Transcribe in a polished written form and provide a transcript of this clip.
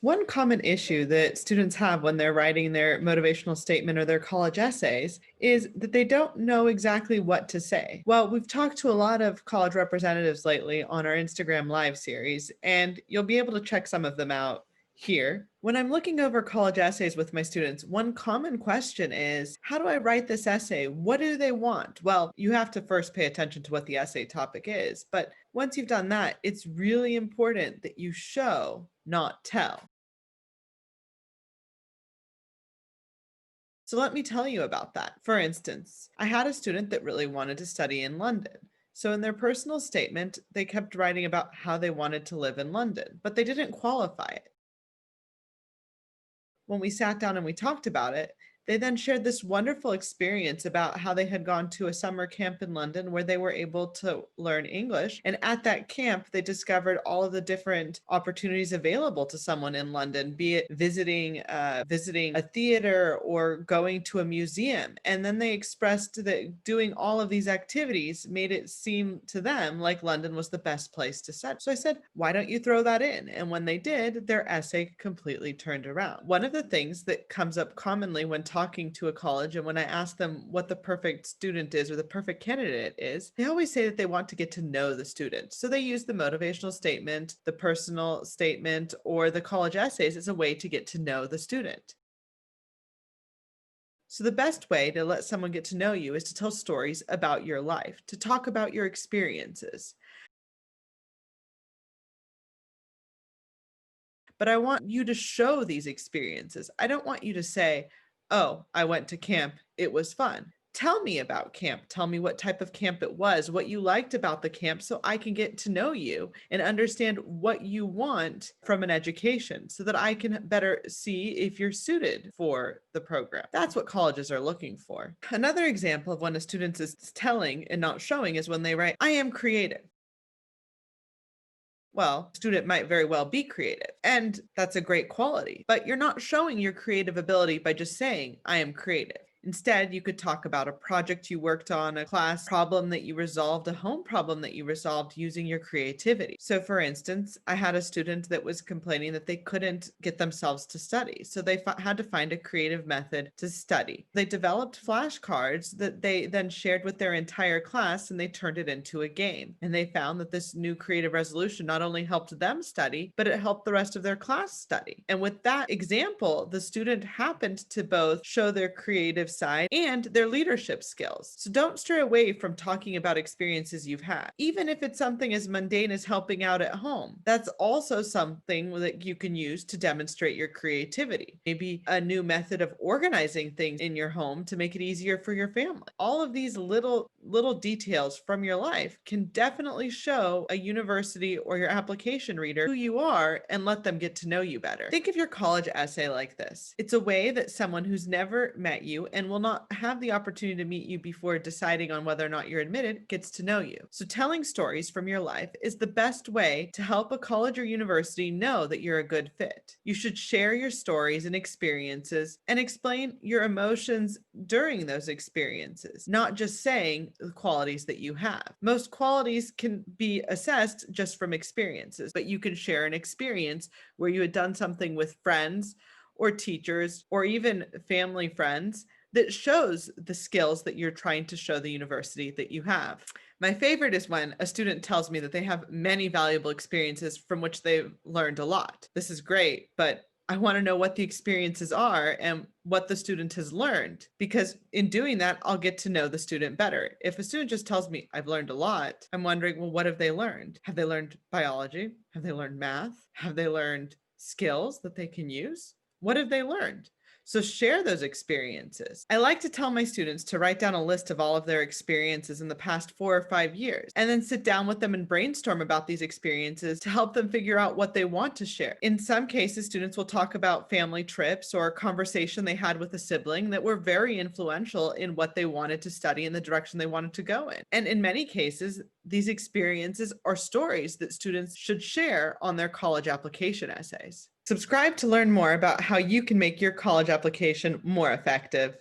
One common issue that students have when they're writing their motivational statement or their college essays is that they don't know exactly what to say. Well, we've talked to a lot of college representatives lately on our Instagram Live series, and you'll be able to check some of them out here. When I'm looking over college essays with my students, one common question is, how do I write this essay? What do they want? Well, you have to first pay attention to what the essay topic is, but once you've done that, it's really important that you show, not tell. So let me tell you about that. For instance, I had a student that really wanted to study in London. So in their personal statement, they kept writing about how they wanted to live in London, but they didn't qualify it. When we sat down and we talked about it, they then shared this wonderful experience about how they had gone to a summer camp in London where they were able to learn English. And at that camp, they discovered all of the different opportunities available to someone in London, be it visiting a theater or going to a museum. And then they expressed that doing all of these activities made it seem to them like London was the best place to study. So I said, why don't you throw that in? And when they did, their essay completely turned around. One of the things that comes up commonly when talking to a college and when I ask them what the perfect student is or the perfect candidate is, they always say that they want to get to know the student. So they use the motivational statement, the personal statement, or the college essays as a way to get to know the student. So the best way to let someone get to know you is to tell stories about your life, to talk about your experiences. But I want you to show these experiences. I don't want you to say, oh, I went to camp, it was fun. Tell me about camp. Tell me what type of camp it was, what you liked about the camp, so I can get to know you and understand what you want from an education so that I can better see if you're suited for the program. That's what colleges are looking for. Another example of when a student is telling and not showing is when they write, I am creative. Well, student might very well be creative, and that's a great quality, but you're not showing your creative ability by just saying, I am creative. Instead, you could talk about a project you worked on, a class problem that you resolved, a home problem that you resolved using your creativity. So, for instance, I had a student that was complaining that they couldn't get themselves to study. So, they had to find a creative method to study. They developed flashcards that they then shared with their entire class and they turned it into a game. And they found that this new creative resolution not only helped them study, but it helped the rest of their class study. And with that example, the student happened to both show their creative side and their leadership skills. So don't stray away from talking about experiences you've had. Even if it's something as mundane as helping out at home, that's also something that you can use to demonstrate your creativity. Maybe a new method of organizing things in your home to make it easier for your family. All of these little details from your life can definitely show a university or your application reader who you are and let them get to know you better. Think of your college essay like this. It's a way that someone who's never met you and will not have the opportunity to meet you before deciding on whether or not you're admitted gets to know you. So telling stories from your life is the best way to help a college or university know that you're a good fit. You should share your stories and experiences and explain your emotions during those experiences, not just saying the qualities that you have. Most qualities can be assessed just from experiences, but you can share an experience where you had done something with friends or teachers or even family friends that shows the skills that you're trying to show the university that you have. My favorite is when a student tells me that they have many valuable experiences from which they've learned a lot. This is great, but I want to know what the experiences are and what the student has learned, because in doing that, I'll get to know the student better. If a student just tells me I've learned a lot, I'm wondering, well, what have they learned? Have they learned biology? Have they learned math? Have they learned skills that they can use? What have they learned? So share those experiences. I like to tell my students to write down a list of all of their experiences in the past 4 or 5 years, and then sit down with them and brainstorm about these experiences to help them figure out what they want to share. In some cases, students will talk about family trips or a conversation they had with a sibling that were very influential in what they wanted to study and the direction they wanted to go in. And in many cases, these experiences are stories that students should share on their college application essays. Subscribe to learn more about how you can make your college application more effective.